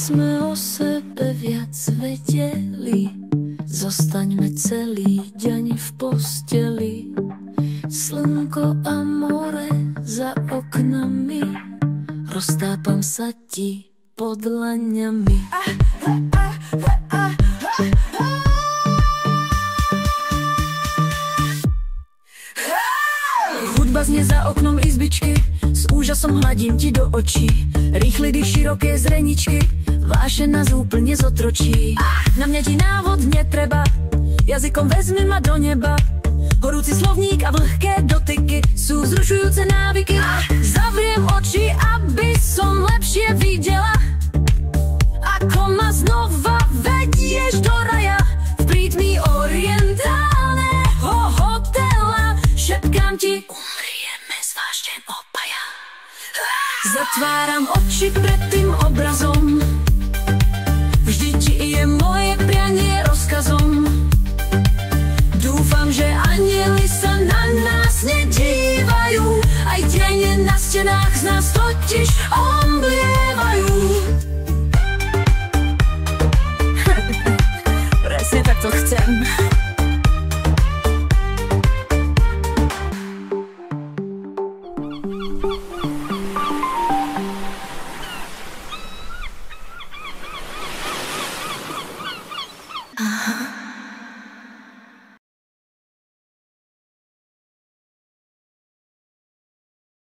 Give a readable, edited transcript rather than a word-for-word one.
sme o sebe viac vedeli, zostaňme celý deň v posteli. Slnko a more za oknami, roztápam sa ti pod dlaňami. Hudba znie za oknom izbičky, s úžasom hladím ti do očí. Rýchly dých, široké zreničky, vášeň nás úplne zotročí. Na mňa ti návod netreba, jazykom vezmi ma do neba. Horúci slovník a vlhké dotyky sú vzrušujúce návyky. Zavriem oči, aby som lepšie videla, ako ma znova vedieš do raja. V prítmi orientálneho hotela šepkám ti, umrieme zvláštne obaja. Zatváram oči pred tým obrazom, vždy ti je moje prianie rozkazom. Dúfam, že anjeli sa na nás nedívajú, aj tiene na stenách z nás totiž omblievajú. Presne tak to chcem.